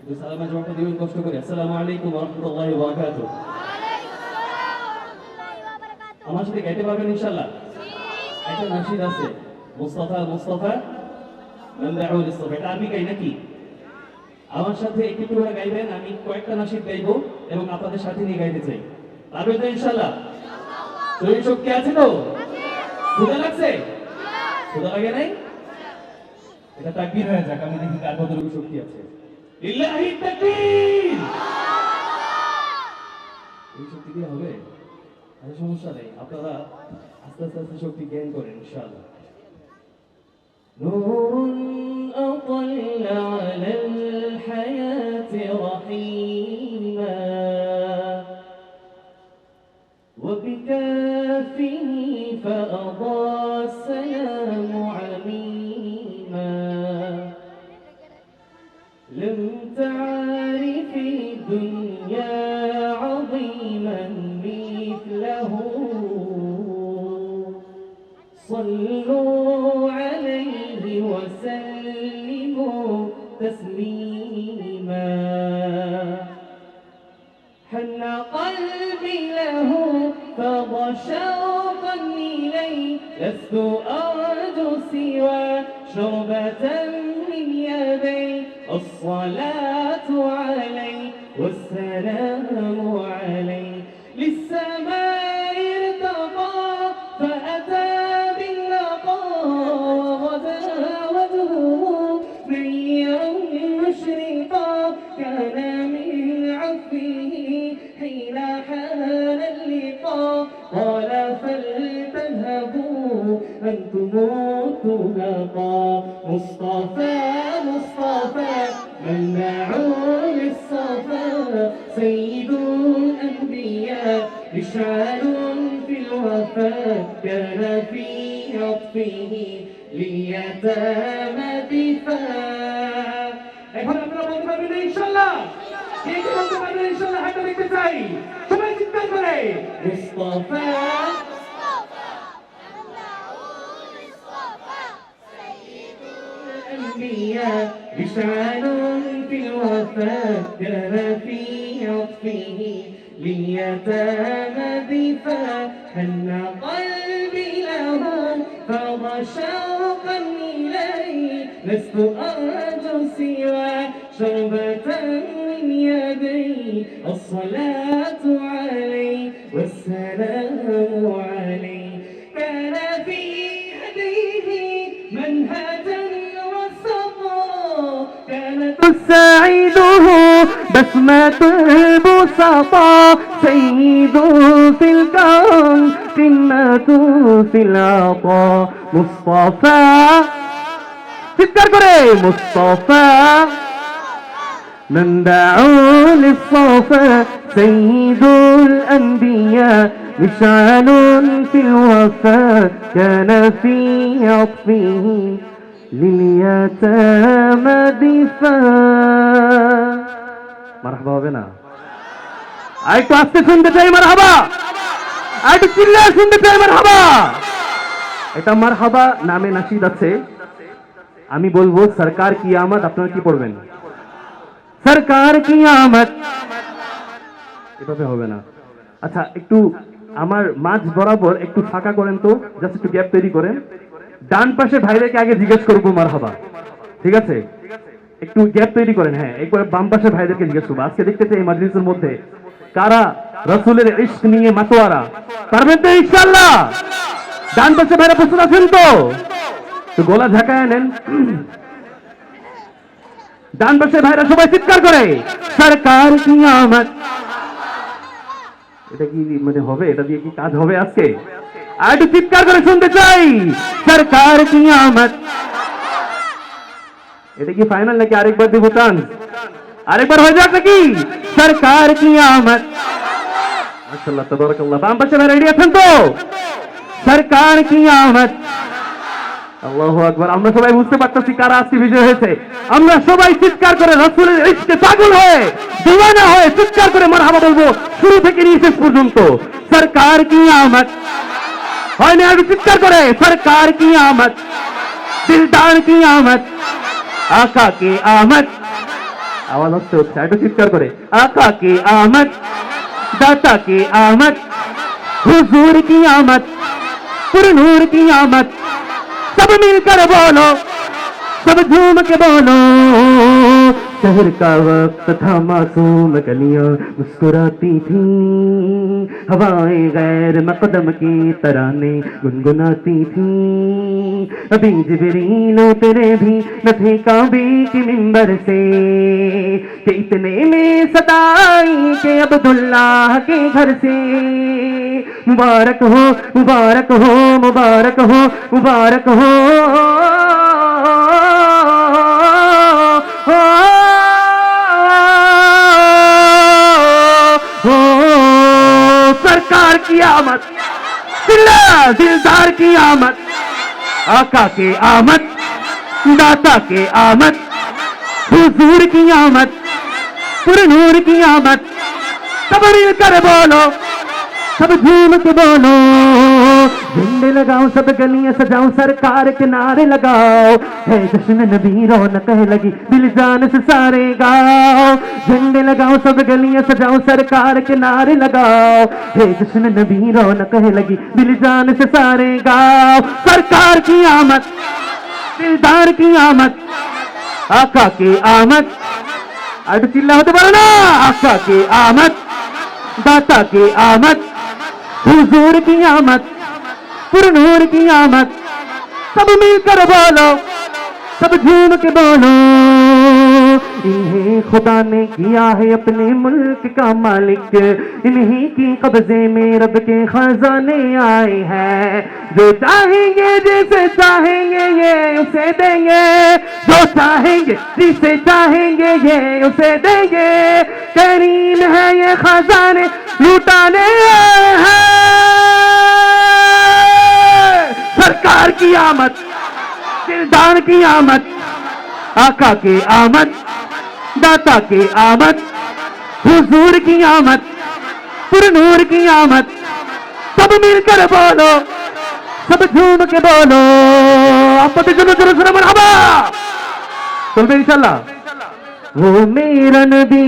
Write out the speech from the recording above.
সালামের জবাবটা দিবেন কষ্ট করে। আসসালামু আলাইকুম ওয়া রাহমাতুল্লাহি ওয়া বারাকাতুহু। আমার সাথে গাইতে পারবেন ইনশাআল্লাহ? একটা নাশিদ আছে, মুস্তাফা মুস্তাফা নামদাউল ইসতাফা, এটা আরবি গাই নাকি? আমার সাথে একটু করে গাইবেন, আমি কয়েকটা নাশিদ গাইবো এবং আপনাদের সাথে নিয়ে গাইতে চাই। পারবেন তো ইনশাআল্লাহ? শরীর শক্তি আছে তো? ক্ষুধা লাগছে? ক্ষুধা লাগে নাই? এটা তাকবীর হয়ে যাক, আমি দেখি কার কতটুকু শক্তি আছে। লিল্লাহি তাকবীর। এই শক্তি দিয়ে হবে? আরে সমস্যা নেই, আপনারা আস্তে আস্তে আস্তে শক্তি জ্ঞান করেন ইনশাআল্লাহ। নূরুন আতাল্লা আলাল হায়াতি রহিমা ওয়া বিকাফিহি ফাআদা সালামু আমিমা لم تعرف الدنيا عظيما مثله صلوا عليه وسلموا تسليما حن قلبي له فض شوقا إليه لست أرجو سوى شربة من يدي الصلاة عليه والسلام عليه للسماء ارتقى فأتى باللقاء وغدا وجهه منيرا مشرقا كان من عفه حين حان اللقاء قال فلتذهبوا أنتم الطلقاء مصطفى مصطفى منبع للصفا سيد الأنبياء مشعل في الوفاء كان في عطفه لليتامى دفاع এখন আপনারা বলতে পারবেন ইনশাআল্লাহ? কে কে বলতে পারবেন ইনশাআল্লাহ? হাতটা দেখতে চাই, সবাই চিৎকার করে মুস্তাফা الأنبياء مشعل في الوفاء كان في عطفه لليتامى دفاع حن قلبي له فاض شوقا إليه لست أرجو سوى شربة من يدي الصلاة عليه والسلام عليه كان في هديه منهجا سعيده بسمة البسطاء سيد في الكون قمة في العطاء مصطفى تذكر كره مصطفى منبع للصفا سيد الأنبياء مشعل في الوفاء كان في عطفه لليتامى دفاع مرحبا بنا আরেকটু আস্তে শুনতে চাই মারহাবা, আরেকটু চিল্লায়ে শুনতে চাই মারহাবা। এটা মারহাবা নামে নাশিদ আছে, আমি বলবো সরকার কি আমত, আপনারা কি পড়বেন? সরকার কি আমত, এভাবে হবে না। আচ্ছা একটু আমার মাঝ বরাবর একটু ফাঁকা করেন তো, জাস্ট একটু গ্যাপ তৈরি করেন। ডান পাশে ভাইদেরকে আগে জিজ্ঞেস করবো মারহাবা, ঠিক আছে? একটু গ্যাপ তৈরি করেন। হ্যাঁ, একবার বাম পাশে ভাইদেরকে জিজ্ঞেস করবো আজকে দেখতে চাই এই মাজলিসের মধ্যে কারা রাসূলের ইশক নিয়ে মাতোয়ারা। পারবেন তো ইনশাআল্লাহ? ডান পাশে ভাইরা প্রস্তুত আছেন তো? তো গলা ঝাঁকায় নেন। ডান পাশে ভাইরা সবাই চিৎকার করে সরকার কি আমত। এটা কি মানে হবে? এটা দিয়ে কি কাজ হবে আজকে? আর একটু চিৎকার করে শুনতে চাই সরকার কি আমত। এটা কি ফাইনাল নাকি আরেকবার দেবো চান্স? আরেকবার হয়ে যাক নাকি? সরকার কি আমত। মাশাআল্লাহ তাবারাকাল্লাহ। বাম পাশে ভাই রেডি আছেন তো? সরকার কি আমত। আল্লাহু আকবার। আমরা সবাই বুঝতে পারতেছি কারা আজকে বিজয় হয়েছে। আমরা সবাই চিৎকার করে রাসূলের ইশকে পাগল হয়ে দিওয়ানা হয়ে চিৎকার করে মারহাবা বলবো শুরু থেকে নিয়ে শেষ পর্যন্ত। সরকার কি আমত। হয় না? একটু চিৎকার করে সরকার কি আমত, দিলদার কি আমত, आका की आमद, आवाज হচ্ছে একটু চিৎকার করে आका की आमद दाता की आमद हुजूर की आमद पुरनूर की आमद सब मिलकर बोलो सब झूम के बोलो शहर का वक्त था मासूम गलियां मुस्कुराती थी हवाएं गैर मकदम की तराने गुनगुनाती थी अभी जिबरील उतरे भी न थे काबे के मिंबर से कि इतने में सदाई के अब्दुल्लाह के घर से मुबारक हो मुबारक हो मुबारक हो मुबारक हो सरकार की आमद दिलदार की आमद आका के आमद दाता के आमद हुजूर की आमद पुरनूर की आमद सब मिलकर बोलो सब झूम के बोलो झंडे लगाओ सब गलियां सजाओ सरकार के नारे लगाओ है जश्न नबी रौनक है लगी दिल जान से सारे गाओ झंडे लगाओ सब गलियां सजाओ सरकार के नारे लगाओ है जश्न नबी रौनक है लगी दिल जान से सारे गाओ सरकार की आमद दिलदार की आमद आका की आमद अरे चिल्ला होते पारो ना आका की आमद दाता की आमद हुजूर की आमद पुरनूर की आमद सब मिलकर बोलो सब झूम के बोलो इन्हें खुदा ने किया है अपने मुल्क का मालिक इन्हीं की कब्जे में रब के खजाने आए हैं जो चाहेंगे जिसे चाहेंगे ये उसे देंगे जो चाहेंगे जिसे चाहेंगे ये उसे देंगे करीम है ये खजाने लुटाने आए हैं सरकार की आमद दिलदार की आमद आका की आमद दाता की आमद हुजूर की आमद पुरनूर की आमद सब मिलकर बोलो सब झूम के बोलो आपत्ति सुनो जरूर सुनो मरहबा चलते इंशाल्लाह वो मेरा नबी